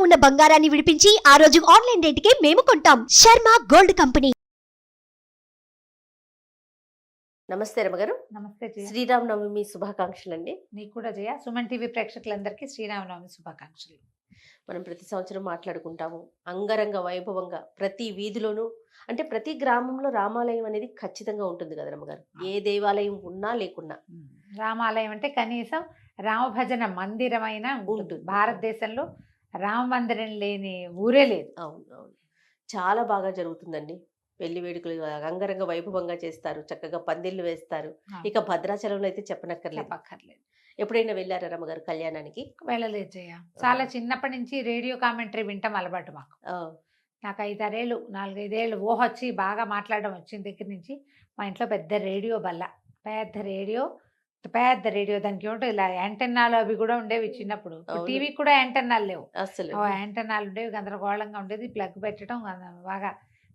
ఉన్న బంగారాన్ని విడిపించి ఆ రోజు ఆన్లైన్ రేటుకే మేము కొంటాం. Sharma gold company. నమస్తే రమగారు. నమస్తే జయ. శ్రీరామనవమి శుభాకాంక్షలు అండి. నీకు కూడా జయ. సుమన్ టీవీ ప్రేక్షకులందరికీ శ్రీరామనవమి శుభాకాంక్షలు. మనం ప్రతి సంవత్సరం మాట్లాడుకుంటాము అంగరంగ వైభవంగా ప్రతి వీధిలోనూ, అంటే ప్రతి గ్రామంలో రామాలయం అనేది ఖచ్చితంగా ఉంటుంది కదా రమగారు, ఏ దేవాలయం ఉన్నా లేకున్నా. రామాలయం అంటే కనీసం రామభజన మందిరమైన ఉంటుంది. భారతదేశంలో రామ మందిరం లేని ఊరే లేదు. అవును అవును, చాలా బాగా జరుగుతుందండి. పెళ్లి వేడుకలు అంగరంగ వైభవంగా చేస్తారు, చక్కగా పందిళ్ళు వేస్తారు. ఇక భద్రాచలంలో అయితే చెప్పనక్కర్లేదు. ఎప్పుడైనా వెళ్ళారా రమ్మగారు కళ్యాణానికి? వెళ్ళలేదు జయ. చాలా చిన్నప్పటి నుంచి రేడియో కామెంటరీ వింటాం అలవాటు మాకు. నాకు 4-5 ఏళ్ళు ఊహ వచ్చి బాగా మాట్లాడడం వచ్చిన దగ్గర నుంచి మా ఇంట్లో పెద్ద రేడియో బల్ల, పెద్ద రేడియో దానికి ఏమిటో ఇలా యాంటెన్నాలు అవి కూడా ఉండేవి చిన్నప్పుడు. టీవీ కూడా యాంటెన్నాలు లేవు, అసలు యాంటెన్నాలు ఉండేవి, గందరగోళంగా ఉండేది. ప్లగ్ పెట్టడం బాగా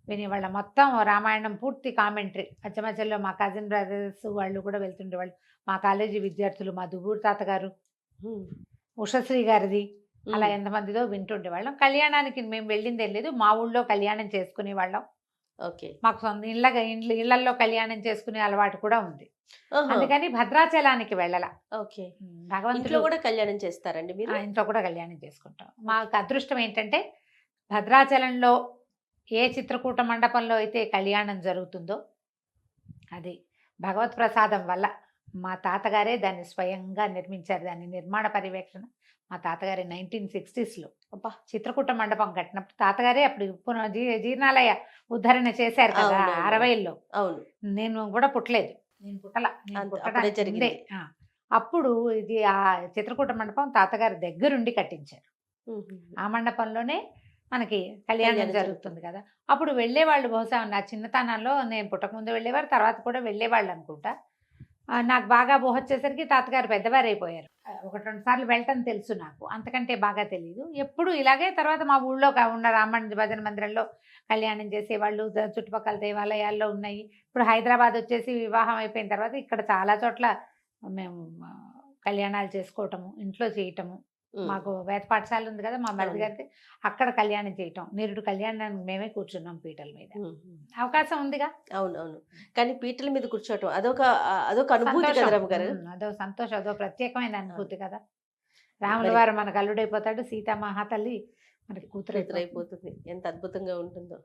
వినేవాళ్ళం. మొత్తం రామాయణం పూర్తి కామెంటరీ. మధ్య మధ్యలో మా కజిన్ బ్రదర్స్ వాళ్ళు కూడా వెళ్తుండేవాళ్ళు. మా కాలేజీ విద్యార్థులు, మా దువ్వూరు తాతగారు, ఉషశ్రీ గారిది, అలా ఎంతమందిదో వింటుండేవాళ్ళం. కళ్యాణానికి మేము వెళ్ళిందే లేదు, మా ఊళ్ళో కళ్యాణం చేసుకునేవాళ్ళం. ఓకే, మాకు సొంత ఇళ్లలో కళ్యాణం చేసుకునే అలవాటు కూడా ఉంది. అందుకని భద్రాచలానికి వెళ్ళాల. ఓకే, భగవంతుడు కూడా కళ్యాణం చేస్తారండి మీరు? ఇంట్లో కూడా కళ్యాణం చేసుకుంటాం. మాకు అదృష్టం ఏంటంటే భద్రాచలంలో ఏ చిత్రకూట మండపంలో అయితే కళ్యాణం జరుగుతుందో అది భగవత్ ప్రసాదం వల్ల. మా తాతగారే దాన్ని స్వయంగా నిర్మించారు. దాని నిర్మాణ పర్యవేక్షణ మా తాతగారే 1960sలో చిత్రకూట మండపం కట్టినప్పుడు తాతగారే అప్పుడు జీర్ణాలయ ఉద్ధరణ చేశారు కదా 60ల్లో. అవును, నేను కూడా పుట్టలేదు, నేను పుట్టడానికి అప్పుడు ఇది ఆ చిత్రకూట మండపం తాతగారి దగ్గరుండి కట్టించారు. ఆ మండపంలోనే మనకి కళ్యాణం జరుగుతుంది కదా. అప్పుడు వెళ్ళేవాళ్ళు, బహుశా నా చిన్నతనంలో, నేను పుట్టకముందు వెళ్ళేవారు, తర్వాత కూడా వెళ్ళేవాళ్ళు అనుకుంటా. నాకు బాగా ఊహ వచ్చేసరికి తాతగారు పెద్దవారు అయిపోయారు. 1-2 సార్లు వెళ్ళటం తెలుసు నాకు, అంతకంటే బాగా తెలియదు. ఎప్పుడు ఇలాగే తర్వాత మా ఊళ్ళో ఉన్న రామణ భజన మందిరంలో కళ్యాణం చేసేవాళ్ళు. చుట్టుపక్కల దేవాలయాల్లో ఉన్నాయి. ఇప్పుడు హైదరాబాద్ వచ్చేసి వివాహం అయిపోయిన తర్వాత ఇక్కడ చాలా చోట్ల మేము కళ్యాణాలు చేసుకోవటము, ఇంట్లో చేయటము. మాకు వేద పాఠశాల ఉంది కదా మా మరిది గారికి, అక్కడ కళ్యాణం చేయటం, నిరుడు కళ్యాణానికి మేమే కూర్చున్నాం పీటల మీద. అవకాశం ఉందిగా. అవునవును, కానీ పీటల మీద కూర్చోవటం అదొక అనుభూతి కదా రమ్మగారు. అదో సంతోషం, అదో ప్రత్యేకమైన అనుభూతి కదా. రాముల వారు మనకు అల్లుడైపోతాడు, సీతామహాతల్లి మనకి కూతురు అయిపోతుంది. ఎంత అద్భుతంగా ఉంటుందో.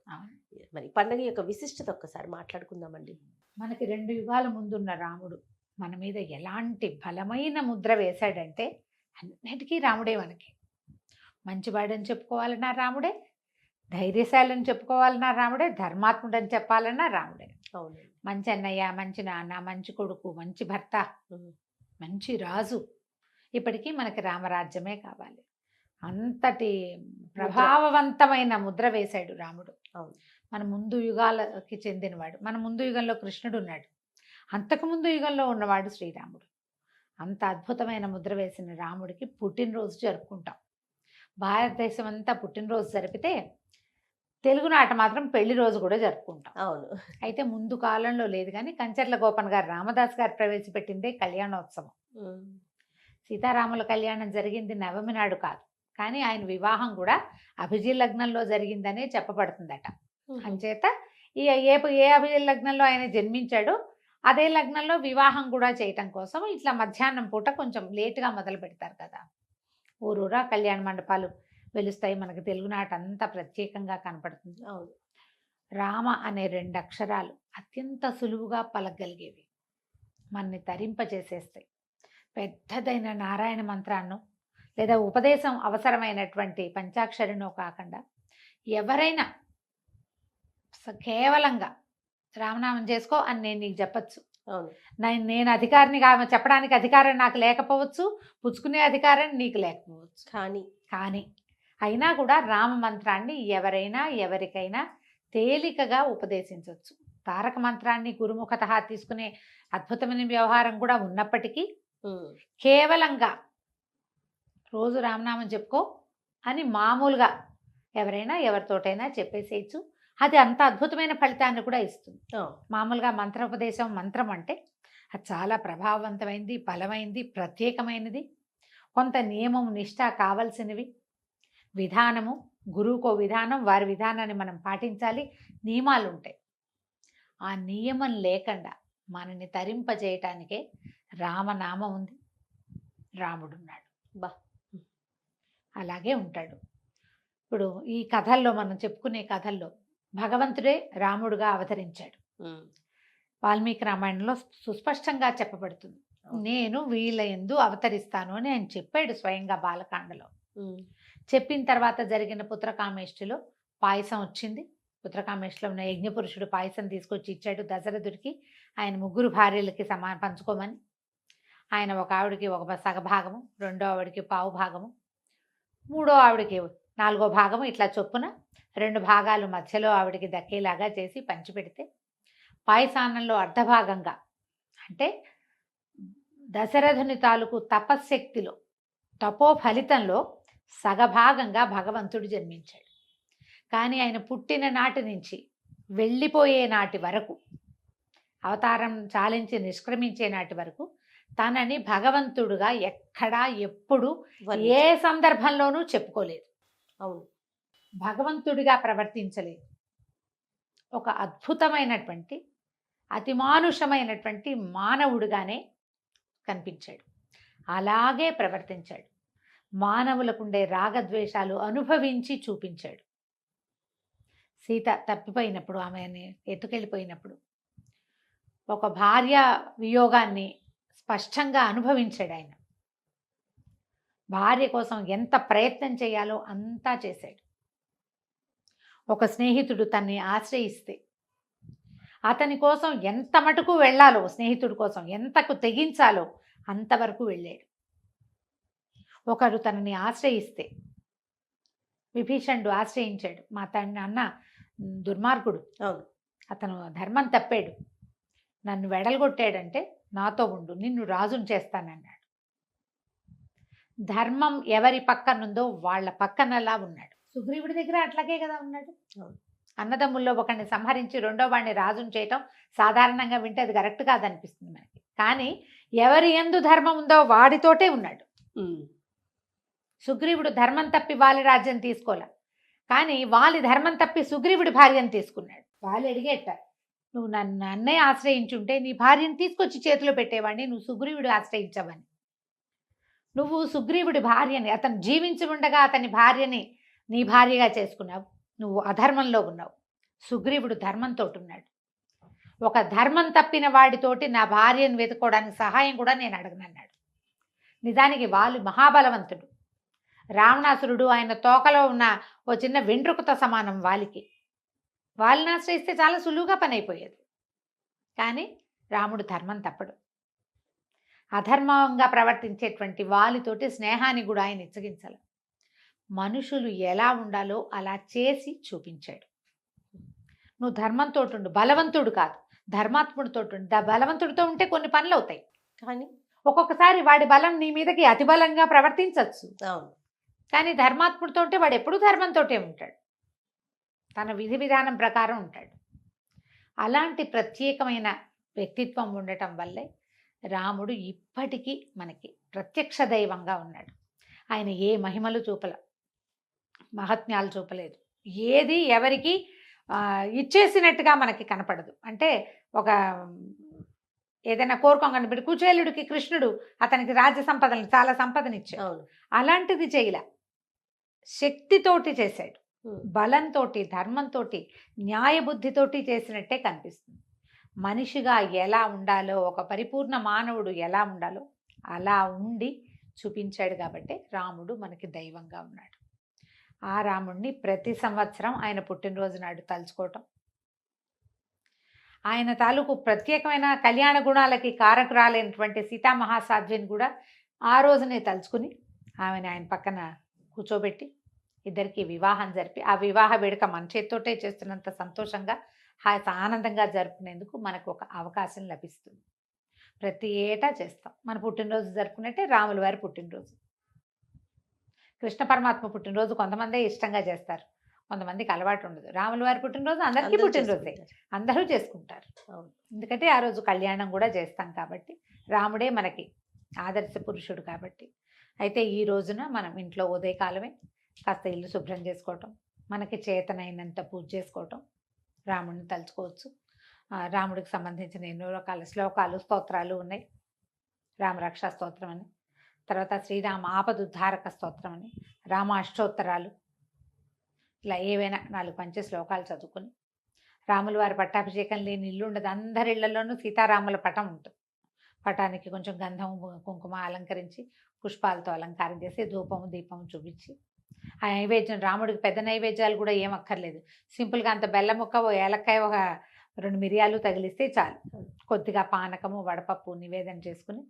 మరి పండుగ యొక్క విశిష్టత ఒక్కసారి మాట్లాడుకుందామండి. మనకి 2 యుగాల ముందున్న రాముడు మన మీద ఎలాంటి బలమైన ముద్ర వేశాడంటే, అన్నిటికీ రాముడే. మనకి మంచివాడని చెప్పుకోవాలన్నా రాముడే, ధైర్యశాలని చెప్పుకోవాలన్నా రాముడే, ధర్మాత్ముడని చెప్పాలన్నా రాముడే. మంచి అన్నయ్య, మంచి నాన్న, మంచి కొడుకు, మంచి భర్త, మంచి రాజు. ఇప్పటికీ మనకి రామరాజ్యమే కావాలి. అంతటి ప్రభావవంతమైన ముద్ర వేశాడు రాముడు. మన ముందు యుగాలకి చెందినవాడు. మన ముందు యుగంలో కృష్ణుడు ఉన్నాడు, అంతకుముందు యుగంలో ఉన్నవాడు శ్రీరాముడు. అంత అద్భుతమైన ముద్ర వేసిన రాముడికి పుట్టినరోజు జరుపుకుంటాం. భారతదేశం అంతా పుట్టినరోజు జరిపితే తెలుగునాట మాత్రం పెళ్లి రోజు కూడా జరుపుకుంటాం. అవును, అయితే ముందు కాలంలో లేదు, కానీ కంచర్ల గోపన్ గారు, రామదాస్ గారు ప్రవేశపెట్టిందే కళ్యాణోత్సవం. సీతారాముల కళ్యాణం జరిగింది నవమి నాడు కాదు, కానీ ఆయన వివాహం కూడా అభిజిత్ లగ్నంలో జరిగిందనే చెప్పబడుతుందట. అంచేత ఏ అభిజిత్ లగ్నంలో ఆయన జన్మించాడో అదే లగ్నంలో వివాహం కూడా చేయటం కోసం ఇట్లా మధ్యాహ్నం పూట కొంచెం లేటుగా మొదలు పెడతారు కదా. ఊరూరా కళ్యాణ మండపాలు వెలుస్తాయి. మనకి తెలుగునాట అంతా ప్రత్యేకంగా కనపడుతుంది. రామ అనే 2 అక్షరాలు అత్యంత సులువుగా పలకగలిగేవి, మనని తరింపజేసేస్తాయి. పెద్దదైన నారాయణ మంత్రాన్నో లేదా ఉపదేశం అవసరమైనటువంటి పంచాక్షరినో కాకుండా ఎవరైనా కేవలంగా రామనామం చేసుకో అని నేను నీకు చెప్పచ్చు. నేను అధికారిని చెప్పడానికి అధికారం నాకు లేకపోవచ్చు, పుచ్చుకునే అధికారం నీకు లేకపోవచ్చు. కానీ అయినా కూడా రామ మంత్రాన్ని ఎవరైనా ఎవరికైనా తేలికగా ఉపదేశించవచ్చు. తారక మంత్రాన్ని గురుముఖత తీసుకునే అద్భుతమైన వ్యవహారం కూడా ఉన్నప్పటికీ కేవలంగా రోజు రామనామం చెప్పుకో అని మామూలుగా ఎవరైనా ఎవరితోటైనా చెప్పేసేయచ్చు. అది అంత అద్భుతమైన ఫలితాన్ని కూడా ఇస్తుంది. మామూలుగా మంత్రోపదేశం, మంత్రం అంటే అది చాలా ప్రభావవంతమైంది, బలమైంది, ప్రత్యేకమైనది. కొంత నియమం, నిష్ఠ కావలసినవి. విధానము, గురువుకో విధానం, వారి విధానాన్ని మనం పాటించాలి, నియమాలు ఉంటాయి. ఆ నియమం లేకుండా మనని తరింపజేయటానికే రామనామం ఉంది, రాముడున్నాడు. బా. అలాగే ఉంటాడు. ఇప్పుడు ఈ కథల్లో మనం చెప్పుకునే కథల్లో భగవంతుడే రాముడుగా అవతరించాడు. వాల్మీకి రామాయణంలో సుస్పష్టంగా చెప్పబడుతుంది. నేను వీళ్ళ యందు అవతరిస్తాను అని ఆయన చెప్పాడు స్వయంగా బాలకాండలో. చెప్పిన తర్వాత జరిగిన పుత్రకామేష్టిలో పాయసం వచ్చింది. పుత్రకామేష్టిలో ఉన్న యజ్ఞపురుషుడు పాయసం తీసుకొచ్చి ఇచ్చాడు దశరథుడికి. ఆయన 3 భార్యలకి పంచుకోమని. ఆయన ఒక ఆవిడికి ఒక సగభాగము, రెండో ఆవిడికి పావు భాగము, మూడో ఆవిడికి 4వ భాగము, ఇట్లా చొప్పున 2 భాగాలు మధ్యలో ఆవిడికి దక్కేలాగా చేసి పంచిపెడితే, పాయసాన్నంలో అర్ధభాగంగా అంటే దశరథుని తాలూకు తపశ్శక్తిలో, తపో ఫలితంలో సగభాగంగా భగవంతుడు జన్మించాడు. కానీ ఆయన పుట్టిన నాటి నుంచి వెళ్ళిపోయే నాటి వరకు, అవతారం చాలించి నిష్క్రమించే నాటి వరకు తనని భగవంతుడుగా ఎక్కడా ఎప్పుడు ఏ సందర్భంలోనూ చెప్పుకోలేదు. అవును, భగవంతుడిగా ప్రవర్తించలేదు. ఒక అద్భుతమైనటువంటి అతిమానుషమైనటువంటి మానవుడిగానే కనిపించాడు. అలాగే ప్రవర్తించాడు. మానవులకుండే రాగద్వేషాలు అనుభవించి చూపించాడు. సీత తప్పిపోయినప్పుడు, ఆమెని ఎత్తుకెళ్ళిపోయినప్పుడు ఒక భార్య వియోగాన్ని స్పష్టంగా అనుభవించాడు ఆయన. భార్య కోసం ఎంత ప్రయత్నం చేయాలో అంతా చేశాడు. ఒక స్నేహితుడు తన్ని ఆశ్రయిస్తే అతని కోసం ఎంత మటుకు వెళ్ళాలో, స్నేహితుడి కోసం ఎంతకు తెగించాలో అంతవరకు వెళ్ళాడు. ఒకరు తనని ఆశ్రయిస్తే, విభీషణుడు ఆశ్రయించాడు. మా తండ్రి అన్న దుర్మార్గుడు, అతను ధర్మం తప్పాడు, నన్ను వెడలగొట్టాడంటే నాతో ఉండు, నిన్ను రాజును చేస్తానన్నాడు. ధర్మం ఎవరి పక్కనుందో వాళ్ళ పక్కనలా ఉన్నాడు. సుగ్రీవుడి దగ్గర అట్లాగే కదా ఉన్నాడు. అన్నదమ్ముల్లో ఒకరిని సంహరించి రెండో వాడిని రాజును చేయటం సాధారణంగా వింటే అది కరెక్ట్ కాదనిపిస్తుంది మనకి. కానీ ఎవరి యందు ధర్మం ఉందో వాడితోటే ఉన్నాడు. సుగ్రీవుడు ధర్మం తప్పి వాలి రాజ్యం తీసుకోలే, కానీ వాలి ధర్మం తప్పి సుగ్రీవుడి భార్యను తీసుకున్నాడు. వాళ్ళు అడిగేట, నువ్వు నన్ను అన్నయ్య ఆశ్రయించుంటే నీ భార్యను తీసుకొచ్చి చేతిలో పెట్టేవాడిని, నువ్వు సుగ్రీవుడు ఆశ్రయించవని. నువ్వు సుగ్రీవుడి భార్యని, అతను జీవించి ఉండగా అతని భార్యని నీ భార్యగా చేసుకున్నావు. నువ్వు అధర్మంలో ఉన్నావు. సుగ్రీవుడు ధర్మంతో ఉన్నాడు. ఒక ధర్మం తప్పిన వాడితోటి నా భార్యను వెతుక్కోవడానికి సహాయం కూడా నేను అడగనన్నాడు. నిజానికి వాళ్ళు మహాబలవంతుడు. రావణాసురుడు ఆయన తోకలో ఉన్న ఓ చిన్న వెంట్రుకతో సమానం వాలికి. వాళ్ళని ఆశ్రయిస్తే చాలా సులువుగా పని అయిపోయేది. కానీ రాముడు ధర్మం తప్పడు. అధర్మంగా ప్రవర్తించేటువంటి వాలితోటి స్నేహాన్ని కూడా ఆయన ఇచ్చగించాలి. మనుషులు ఎలా ఉండాలో అలా చేసి చూపించాడు. నువ్వు ధర్మంతో ఉండు, బలవంతుడు కాదు, ధర్మాత్ముడితో ఉండు. బలవంతుడితో ఉంటే కొన్ని పనులు అవుతాయి, కానీ ఒక్కొక్కసారి వాడి బలం నీ మీదకి అతి బలంగా ప్రవర్తించవచ్చు. కానీ ధర్మాత్ముడితో ఉంటే వాడు ఎప్పుడూ ధర్మంతోటే ఉంటాడు, తన విధి విధానం ప్రకారం ఉంటాడు. అలాంటి ప్రత్యేకమైన వ్యక్తిత్వం ఉండటం వల్లే రాముడు ఇప్పటికీ మనకి ప్రత్యక్ష దైవంగా ఉన్నాడు. ఆయన ఏ మహిమలు చూపల, మహత్యాలు చూపలేదు, ఏది ఎవరికి ఇచ్చేసినట్టుగా మనకి కనపడదు. అంటే ఒక ఏదైనా కోరుకోగానే ఇప్పుడు కుచేలుడికి కృష్ణుడు అతనికి రాజ్య సంపదలు చాలా సంపదనిచ్చాడు, అలాంటిది చేయలే. శక్తితోటి చేశాడు, బలంతో, ధర్మంతో, న్యాయబుద్ధితోటి చేసినట్టే కనిపిస్తుంది. మనిషిగా ఎలా ఉండాలో, ఒక పరిపూర్ణ మానవుడు ఎలా ఉండాలో అలా ఉండి చూపించాడు. కాబట్టి రాముడు మనకి దైవంగా ఉన్నాడు. ఆ రాముడిని ప్రతి సంవత్సరం ఆయన పుట్టినరోజు నాడు తలుచుకోవటం, ఆయన తాలూకు ప్రత్యేకమైన కళ్యాణ గుణాలకి కారకురాలైనటువంటి సీతామహాసాధ్విని కూడా ఆ రోజునే తలుచుకుని ఆమెను ఆయన పక్కన కూర్చోబెట్టి ఇద్దరికి వివాహం జరిపి, ఆ వివాహ వేడుక మన చేత్తోటే చేస్తున్నంత సంతోషంగా ఆనందంగా జరుపుకునేందుకు మనకు ఒక అవకాశం లభిస్తుంది. ప్రతి ఏటా చేస్తాం. మన పుట్టినరోజు జరుపుకున్నట్టే రాముల వారి పుట్టినరోజు, కృష్ణ పరమాత్మ పుట్టినరోజు కొంతమందే ఇష్టంగా చేస్తారు, కొంతమందికి అలవాటు ఉండదు. రాముల వారి పుట్టినరోజు అందరికీ పుట్టినరోజే, అందరూ చేసుకుంటారు. ఎందుకంటే ఆ రోజు కళ్యాణం కూడా చేస్తాం కాబట్టి, రాముడే మనకి ఆదర్శ పురుషుడు కాబట్టి. అయితే ఈ రోజున మనం ఇంట్లో ఉదయకాలమే కాస్త ఇల్లు శుభ్రం చేసుకోవటం, మనకి చేతనైనంత పూజ చేసుకోవటం, రాముడిని తలుచుకోవచ్చు. రాముడికి సంబంధించిన ఎన్నో రకాల శ్లోకాలు, స్తోత్రాలు ఉన్నాయి. రామరక్షా స్తోత్రం అని, తర్వాత శ్రీరామ ఆపదుద్ధారక స్తోత్రం అని, రామ అష్టోత్తరాలు, ఇలా ఏవైనా 4 శ్లోకాలు చదువుకుని, రాముల వారి పట్టాభిషేకం లేని ఇల్లు ఉండదు. అందరి ఇళ్లలోనూ సీతారాముల పటం ఉంటుంది. పటానికి కొంచెం గంధం కుంకుమ అలంకరించి, పుష్పాలతో అలంకారం చేసి, ధూపము దీపము చూపించి, ఆ నైవేద్యం రాముడికి పెద్ద నైవేద్యాలు కూడా ఏం అక్కర్లేదు. సింపుల్గా అంత బెల్లం ముక్క, ఓ ఏలక్కాయ, ఒక 2 మిరియాలు తగిలిస్తే చాలు. కొద్దిగా పానకము, వడపప్పు నివేదన చేసుకుని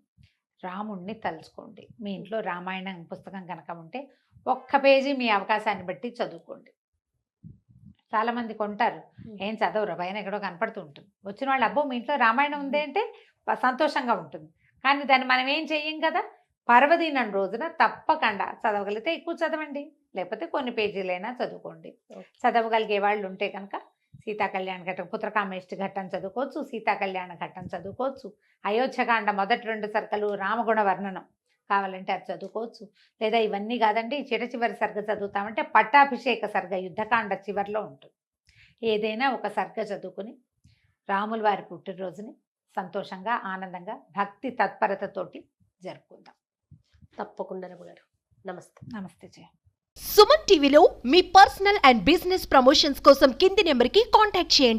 రాముడిని తలుచుకోండి. మీ ఇంట్లో రామాయణం పుస్తకం కనుక ఉంటే 1 పేజీ మీ అవకాశాన్ని బట్టి చదువుకోండి. చాలామంది కొంటారు, ఏం చదవరు, పైన ఎక్కడో కనపడుతూ ఉంటుంది. వచ్చిన వాళ్ళు అబ్బో మీ ఇంట్లో రామాయణం ఉంది అంటే సంతోషంగా ఉంటుంది. కానీ దాన్ని మనం ఏం చెయ్యం కదా. పర్వదినం రోజున తప్పకుండా చదవగలిగితే ఎక్కువ చదవండి, లేకపోతే కొన్ని పేజీలైనా చదువుకోండి. చదవగలిగే వాళ్ళు ఉంటే కనుక సీతా కళ్యాణ ఘట్టం, పుత్రకామేష్టి ఘట్టం చదువుకోవచ్చు, సీతా కళ్యాణ ఘట్టం చదువుకోవచ్చు, అయోధ్యకాండ మొదటి 2 సర్గలు, రామగుణ వర్ణనం కావాలంటే అది చదువుకోవచ్చు. లేదా ఇవన్నీ కాదండి, చివరి సర్గ చదువుతామంటే పట్టాభిషేక సర్గ యుద్ధకాండ చివరిలో ఉంటుంది. ఏదైనా ఒక సర్గ చదువుకుని రాముల వారి పుట్టినరోజుని సంతోషంగా, ఆనందంగా, భక్తి తత్పరతతోటి జరుపుకుందాం. తప్పకుండా రమ్మగారు. నమస్తే. నమస్తే జయ. సుమన్ టీవీలో మీ పర్సనల్ అండ్ బిజినెస్ ప్రమోషన్స్ కోసం కింది నెంబర్కి కాంటాక్ట్ చేయండి.